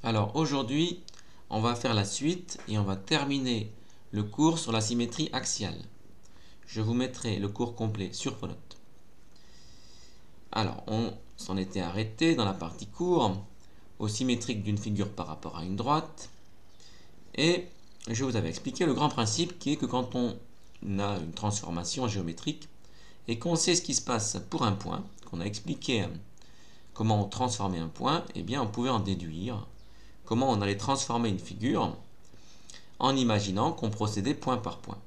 Alors aujourd'hui, on va faire la suite et on va terminer le cours sur la symétrie axiale. Je vous mettrai le cours complet sur Pronote. Alors, on s'en était arrêté dans la partie cours au symétrique d'une figure par rapport à une droite. Et je vous avais expliqué le grand principe qui est que quand on a une transformation géométrique et qu'on sait ce qui se passe pour un point, qu'on a expliqué comment on transformait un point, eh bien on pouvait en déduire comment on allait transformer une figure en imaginant qu'on procédait point par point.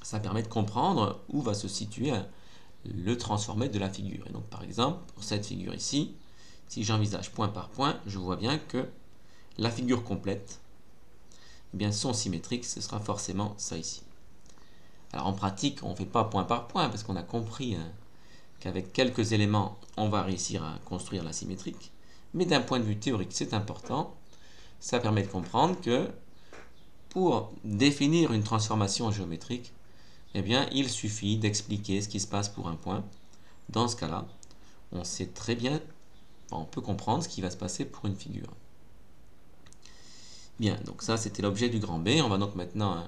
Ça permet de comprendre où va se situer le transformé de la figure. Et donc par exemple, pour cette figure ici, si j'envisage point par point, je vois bien que la figure complète, eh bien son symétrique, ce sera forcément ça ici. Alors en pratique, on ne fait pas point par point parce qu'on a compris qu'avec quelques éléments, on va réussir à construire la symétrique. Mais d'un point de vue théorique, c'est important. Ça permet de comprendre que pour définir une transformation géométrique, eh bien, il suffit d'expliquer ce qui se passe pour un point. Dans ce cas-là, on sait très bien, on peut comprendre ce qui va se passer pour une figure. Bien, donc ça c'était l'objet du grand B. On va donc maintenant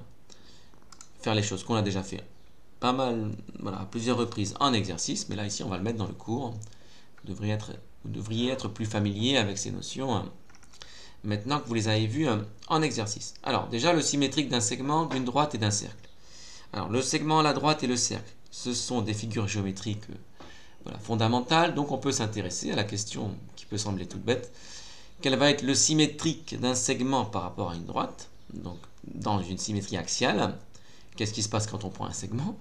faire les choses qu'on a déjà fait pas mal, voilà, à plusieurs reprises en exercice, mais là ici on va le mettre dans le cours. Vous devriez être plus familier avec ces notions maintenant que vous les avez vues en exercice. Alors déjà le symétrique d'un segment, d'une droite et d'un cercle. Alors le segment, la droite et le cercle, ce sont des figures géométriques fondamentales, donc on peut s'intéresser à la question qui peut sembler toute bête. Quel va être le symétrique d'un segment par rapport à une droite? Donc dans une symétrie axiale, qu'est-ce qui se passe quand on prend un segment?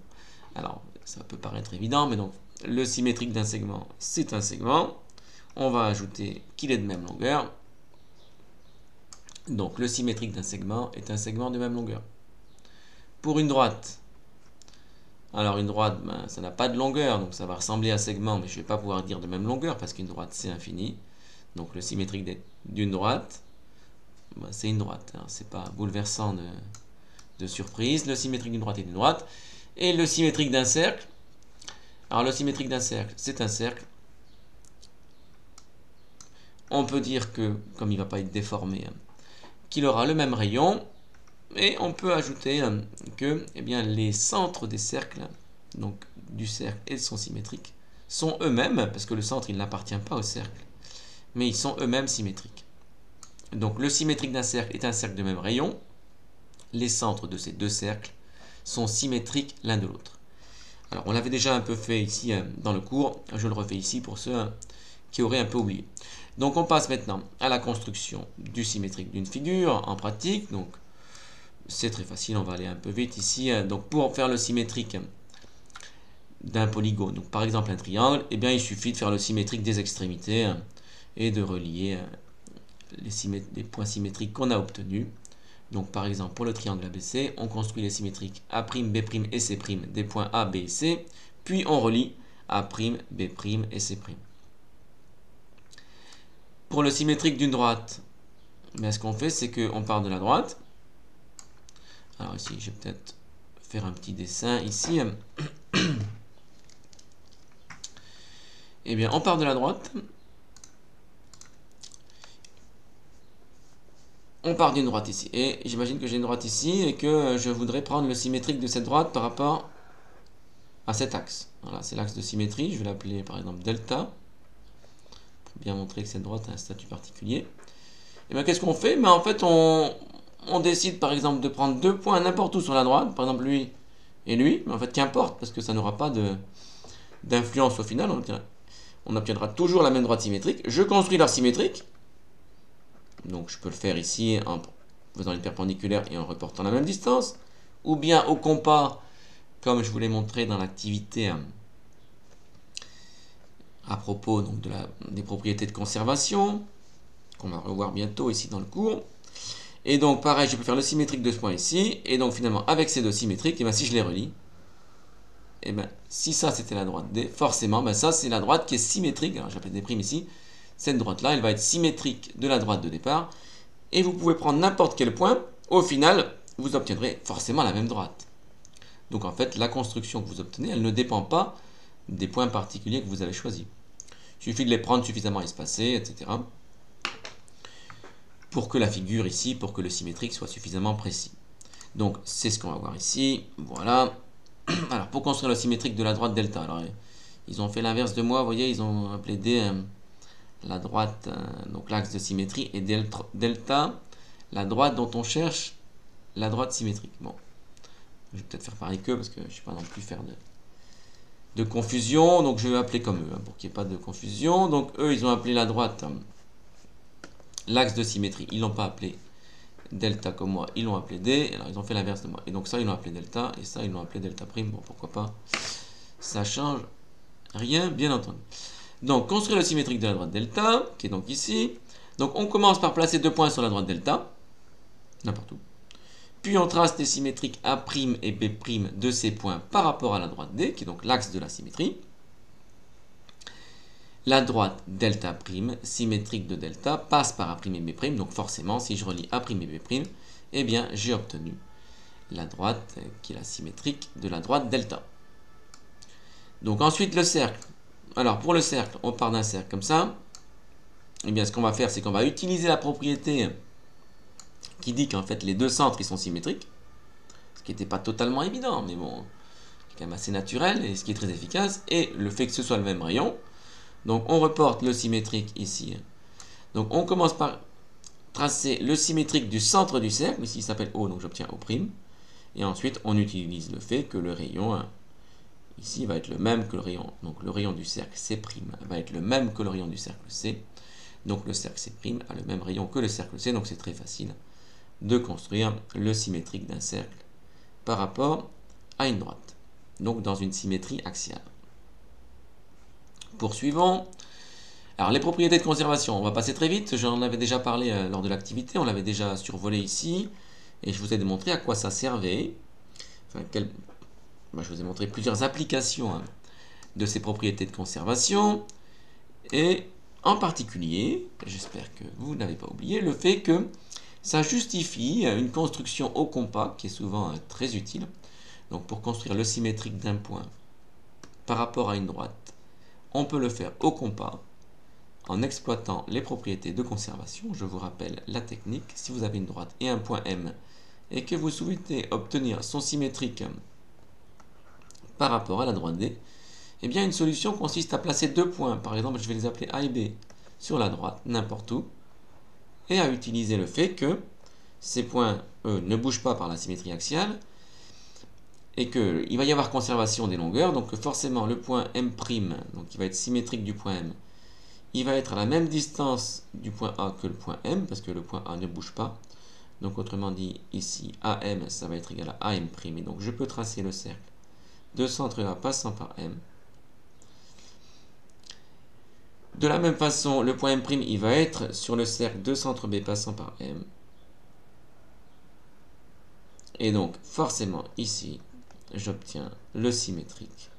Alors ça peut paraître évident, mais donc le symétrique d'un segment, c'est un segment. On va ajouter qu'il est de même longueur. Donc le symétrique d'un segment est un segment de même longueur. Pour une droite, alors une droite, ça n'a pas de longueur, donc ça va ressembler à segment, mais je ne vais pas pouvoir dire de même longueur parce qu'une droite c'est infini. Donc le symétrique d'une droite, c'est une droite. Hein, c'est pas bouleversant de surprise. Le symétrique d'une droite est une droite. Et le symétrique d'un cercle, alors le symétrique d'un cercle, c'est un cercle. On peut dire que, comme il ne va pas être déformé, qu'il aura le même rayon. Et on peut ajouter que les centres des cercles, donc du cercle et de son symétrique, sont eux-mêmes, parce que le centre il n'appartient pas au cercle, mais ils sont eux-mêmes symétriques. Donc le symétrique d'un cercle est un cercle de même rayon. Les centres de ces deux cercles sont symétriques l'un de l'autre. Alors on l'avait déjà un peu fait ici dans le cours, je le refais ici pour ceux qui auraient un peu oublié. Donc on passe maintenant à la construction du symétrique d'une figure en pratique. Donc c'est très facile, on va aller un peu vite ici. Donc pour faire le symétrique d'un polygone, donc par exemple un triangle, il suffit de faire le symétrique des extrémités et de relier les points symétriques qu'on a obtenus. Donc par exemple pour le triangle ABC, on construit les symétriques A', B' et C' des points A, B et C, puis on relie A', B' et C'. Pour le symétrique d'une droite, ce qu'on fait c'est qu'on part de la droite. Alors ici je vais peut-être faire un petit dessin ici. On part de la droite. On part d'une droite ici. Et j'imagine que j'ai une droite ici et que je voudrais prendre le symétrique de cette droite par rapport à cet axe. Voilà, c'est l'axe de symétrie. Je vais l'appeler par exemple delta. Pour bien montrer que cette droite a un statut particulier. Qu'est-ce qu'on fait? En fait, on décide par exemple de prendre deux points n'importe où sur la droite. Par exemple lui et lui. Mais en fait, qu'importe parce que ça n'aura pas d'influence au final. On obtiendra toujours la même droite symétrique. Je construis leur symétrique. Donc je peux le faire ici en faisant une perpendiculaire et en reportant la même distance. Ou bien au compas, comme je vous l'ai montré dans l'activité à propos donc, des propriétés de conservation, qu'on va revoir bientôt ici dans le cours. Et donc pareil, je peux faire le symétrique de ce point ici. Et donc finalement, avec ces deux symétriques, si je les relie, si ça c'était la droite D, forcément, ça c'est la droite qui est symétrique. Alors j'appelle des primes ici. Cette droite-là, elle va être symétrique de la droite de départ. Et vous pouvez prendre n'importe quel point. Au final, vous obtiendrez forcément la même droite. Donc en fait, la construction que vous obtenez, elle ne dépend pas des points particuliers que vous avez choisis. Il suffit de les prendre suffisamment espacés, etc. pour que la figure ici, pour que le symétrique soit suffisamment précis. Donc c'est ce qu'on va voir ici, voilà. Alors pour construire le symétrique de la droite delta, alors ils ont fait l'inverse de moi, vous voyez, ils ont appelé D la droite, donc l'axe de symétrie, et delta, la droite dont on cherche la droite symétrique. Bon, je vais peut-être faire pareil qu'eux, parce que je ne suis pas non plus faire de confusion, donc je vais appeler comme eux, pour qu'il n'y ait pas de confusion. Donc eux, ils ont appelé la droite l'axe de symétrie, ils l'ont pas appelé delta comme moi, ils l'ont appelé D, alors ils ont fait l'inverse de moi. Et donc ça, ils l'ont appelé delta, et ça, ils l'ont appelé delta prime, bon, pourquoi pas, ça change rien, bien entendu. Donc, construire le symétrique de la droite delta, qui est donc ici. Donc, on commence par placer 2 points sur la droite delta, n'importe où. Puis, on trace les symétriques A' et B' de ces points par rapport à la droite D, qui est donc l'axe de la symétrie. La droite delta', symétrique de delta, passe par A' et B', donc forcément, si je relie A' et B', eh bien, j'ai obtenu la droite qui est la symétrique de la droite delta. Donc, ensuite, le cercle. Alors, pour le cercle, on part d'un cercle comme ça. Eh bien, ce qu'on va faire, c'est qu'on va utiliser la propriété qui dit qu'en fait, les deux centres, ils sont symétriques. Ce qui n'était pas totalement évident, mais bon, c'est quand même assez naturel et ce qui est très efficace. Et le fait que ce soit le même rayon. Donc, on reporte le symétrique ici. Donc, on commence par tracer le symétrique du centre du cercle. Ici, il s'appelle O, donc j'obtiens O'. Et ensuite, on utilise le fait que le rayon ici va être le même que le rayon. Donc, le rayon du cercle C' va être le même que le rayon du cercle C. Donc, le cercle C' a le même rayon que le cercle C. Donc, c'est très facile de construire le symétrique d'un cercle par rapport à une droite. Donc, dans une symétrie axiale. Poursuivons. Alors, les propriétés de conservation, on va passer très vite. J'en avais déjà parlé lors de l'activité. On l'avait déjà survolé ici. Et je vous ai démontré à quoi ça servait. Enfin, je vous ai montré plusieurs applications de ces propriétés de conservation. Et en particulier, j'espère que vous n'avez pas oublié, le fait que ça justifie une construction au compas qui est souvent très utile. Donc, pour construire le symétrique d'un point par rapport à une droite, on peut le faire au compas en exploitant les propriétés de conservation. Je vous rappelle la technique. Si vous avez une droite et un point M et que vous souhaitez obtenir son symétrique par rapport à la droite D, eh bien une solution consiste à placer 2 points, par exemple je vais les appeler A et B, sur la droite, n'importe où, et à utiliser le fait que ces points, eux, ne bougent pas par la symétrie axiale, et qu'il va y avoir conservation des longueurs, donc forcément le point M', donc qui va être symétrique du point M, il va être à la même distance du point A que le point M, parce que le point A ne bouge pas. Donc autrement dit, ici, AM, ça va être égal à AM', et donc je peux tracer le cercle de centre A passant par M. De la même façon, le point M', il va être sur le cercle de centre B passant par M. Et donc, forcément, ici, j'obtiens le symétrique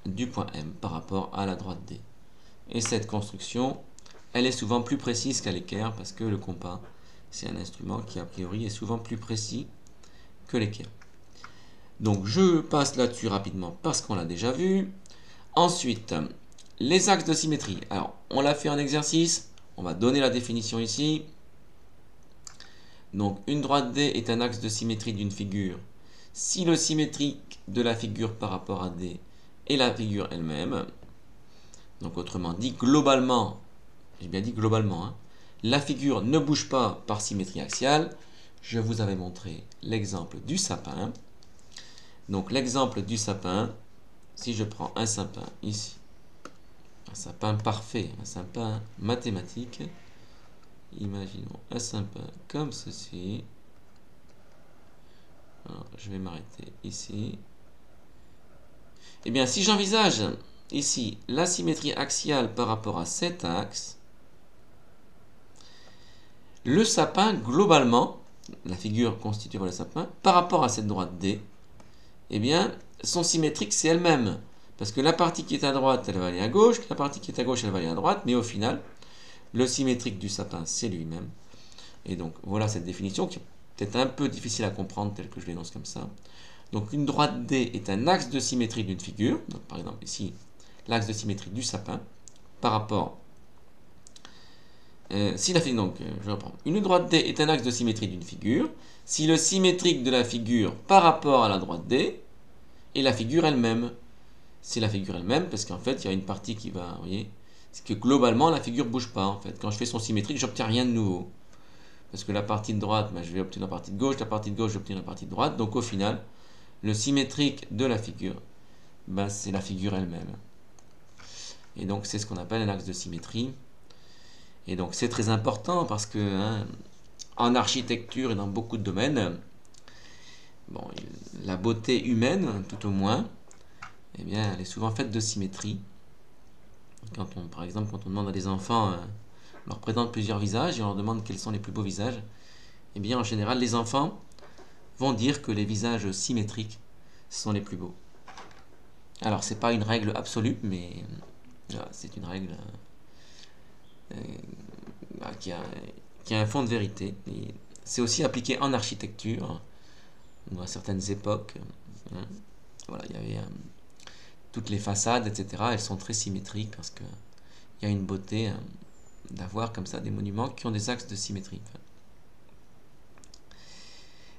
du point M par rapport à la droite D. Et cette construction, elle est souvent plus précise qu'à l'équerre, parce que le compas, c'est un instrument qui, a priori, est souvent plus précis que l'équerre. Donc, je passe là-dessus rapidement parce qu'on l'a déjà vu. Ensuite, les axes de symétrie. Alors, on l'a fait en exercice. On va donner la définition ici. Donc, une droite D est un axe de symétrie d'une figure si le symétrique de la figure par rapport à D est la figure elle-même. Donc, autrement dit, globalement, j'ai bien dit globalement, la figure ne bouge pas par symétrie axiale. Je vous avais montré l'exemple du sapin. Donc, l'exemple du sapin, si je prends un sapin ici, un sapin parfait, un sapin mathématique, imaginons un sapin comme ceci. Alors, je vais m'arrêter ici. Eh bien, si j'envisage ici la symétrie axiale par rapport à cet axe, le sapin, globalement, la figure constituée par le sapin, par rapport à cette droite D, eh bien, son symétrique, c'est elle-même. Parce que la partie qui est à droite, elle va aller à gauche, la partie qui est à gauche, elle va aller à droite, mais au final, le symétrique du sapin, c'est lui-même. Et donc, voilà cette définition qui est peut-être un peu difficile à comprendre, telle que je l'énonce comme ça. Donc, une droite D est un axe de symétrie d'une figure. Donc, par exemple, ici, l'axe de symétrie du sapin, par rapport Si la figure, donc, je reprends. Une droite D est un axe de symétrie d'une figure si le symétrique de la figure par rapport à la droite D est la figure elle-même. C'est la figure elle-même parce qu'en fait, il y a une partie qui va, vous voyez, c'est que globalement, la figure ne bouge pas en fait. Quand je fais son symétrique, j'obtiens rien de nouveau. Parce que la partie de droite, je vais obtenir la partie de gauche, j'obtiens la partie de droite. Donc au final, le symétrique de la figure, c'est la figure elle-même. Et donc c'est ce qu'on appelle un axe de symétrie. Et donc c'est très important parce que en architecture et dans beaucoup de domaines, la beauté humaine, tout au moins, eh bien, elle est souvent faite de symétrie. Par exemple, quand on demande à des enfants, on leur présente plusieurs visages et on leur demande quels sont les plus beaux visages, eh bien en général les enfants vont dire que les visages symétriques sont les plus beaux. Alors c'est pas une règle absolue, mais c'est une règle qui a un fond de vérité. C'est aussi appliqué en architecture ou à certaines époques. Voilà, il y avait toutes les façades, etc. Elles sont très symétriques parce que il y a une beauté d'avoir comme ça des monuments qui ont des axes de symétrie.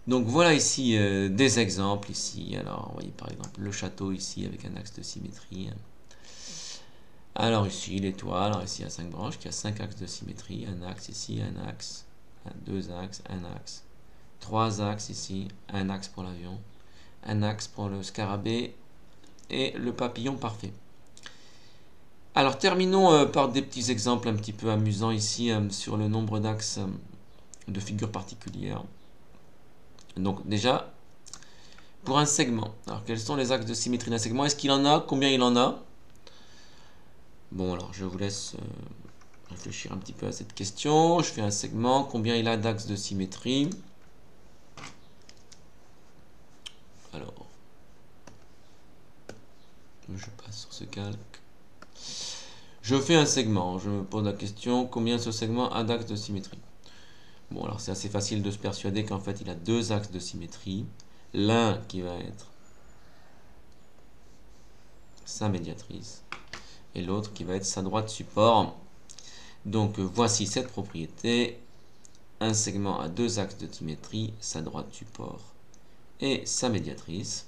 Donc voilà ici des exemples ici. Alors vous voyez par exemple le château ici avec un axe de symétrie. Alors ici l'étoile, alors ici il y a 5 branches qui a 5 axes de symétrie. Un axe ici, un axe, 2 axes, un axe, 3 axes ici, un axe pour l'avion, un axe pour le scarabée et le papillon parfait. Alors terminons par des petits exemples un petit peu amusants ici sur le nombre d'axes de figures particulières. Donc déjà, pour un segment, alors quels sont les axes de symétrie d'un segment? Est-ce qu'il en a? Combien il en a? Bon, alors je vous laisse réfléchir un petit peu à cette question. Je fais un segment, combien il a d'axes de symétrie? Alors, je passe sur ce calque. Je fais un segment, je me pose la question, combien ce segment a d'axes de symétrie? Bon, alors c'est assez facile de se persuader qu'en fait il a 2 axes de symétrie. L'un qui va être sa médiatrice et l'autre qui va être sa droite support. Donc voici cette propriété. Un segment a 2 axes de symétrie, sa droite support et sa médiatrice.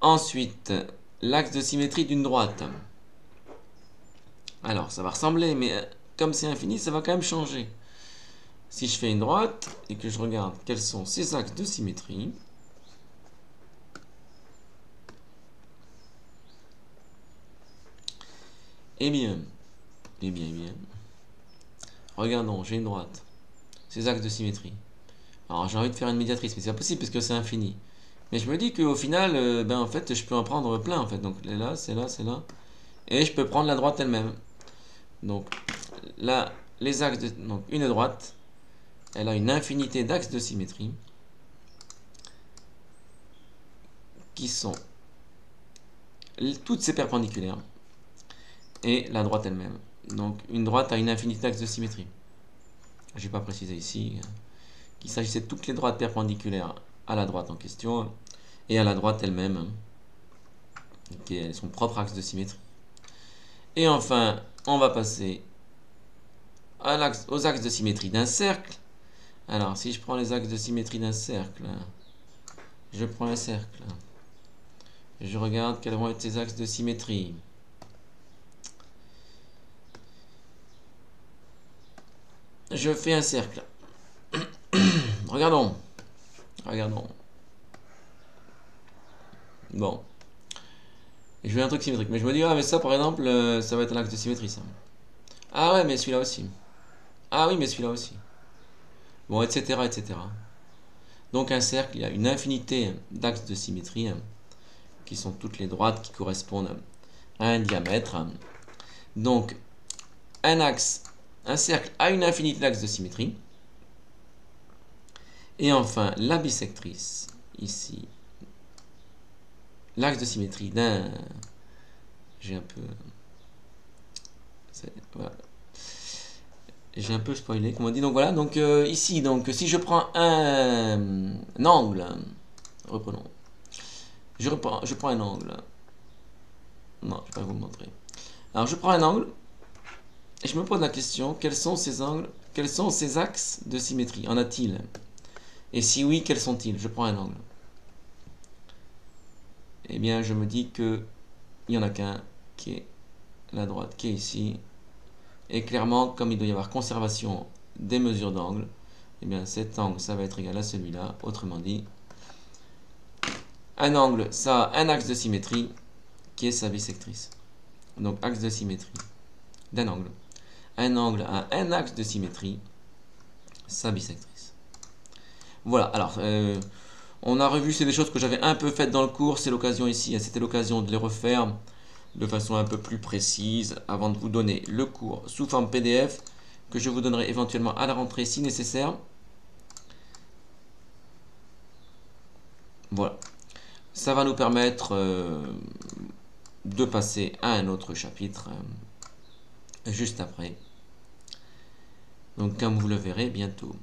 Ensuite, l'axe de symétrie d'une droite. Alors, ça va ressembler, mais comme c'est infini, ça va quand même changer. Si je fais une droite et que je regarde quels sont ses axes de symétrie, eh bien, regardons, j'ai une droite, ses axes de symétrie. Alors j'ai envie de faire une médiatrice, mais c'est pas possible parce que c'est infini. Mais je me dis qu'au final, en fait, je peux en prendre plein en fait. Donc là, c'est là, c'est là. Et je peux prendre la droite elle-même. Donc là, les axes de. Donc une droite, elle a une infinité d'axes de symétrie qui sont toutes ces perpendiculaires et la droite elle-même. Donc une droite a une infinité d'axes de symétrie. Je n'ai pas précisé ici qu'il s'agissait de toutes les droites perpendiculaires à la droite en question et à la droite elle-même, qui est son propre axe de symétrie. Et enfin, on va passer aux axes de symétrie d'un cercle. Alors, si je prends les axes de symétrie d'un cercle, je prends un cercle, je regarde quels vont être ses axes de symétrie. Je fais un cercle. Regardons. Bon. Je fais un truc symétrique. Mais je me dis, ah, mais ça, par exemple, ça va être un axe de symétrie, ça. Ah ouais, mais celui-là aussi. Ah oui, mais celui-là aussi. Bon, etc., etc. Donc, un cercle, il y a une infinité d'axes de symétrie, qui sont toutes les droites qui correspondent à un diamètre. Donc, un cercle a une infinité d'axes de symétrie. Et enfin, la bisectrice, ici, l'axe de symétrie d'un... J'ai un peu... Voilà. J'ai un peu spoilé, comme on dit. Donc voilà, donc ici, donc si je prends un angle, reprenons. Je prends un angle. Non, je ne vais pas vous le montrer. Alors je prends un angle Et je me pose la question, quels sont ces angles, quels sont ces axes de symétrie? En a-t-il? Et si oui, quels sont-ils? Je prends un angle. Eh bien, je me dis que il n'y en a qu'un qui est la droite, qui est ici. Et clairement, comme il doit y avoir conservation des mesures d'angle, eh bien cet angle, ça va être égal à celui-là. Autrement dit, un angle, ça a un axe de symétrie qui est sa bisectrice. Donc, axe de symétrie d'un angle. Un angle a un axe de symétrie, sa bisectrice. Voilà, alors, on a revu, c'est des choses que j'avais un peu faites dans le cours, c'est l'occasion ici, c'était l'occasion de les refaire de façon un peu plus précise avant de vous donner le cours sous forme PDF que je vous donnerai éventuellement à la rentrée si nécessaire. Voilà, ça va nous permettre de passer à un autre chapitre juste après. Donc comme vous le verrez bientôt.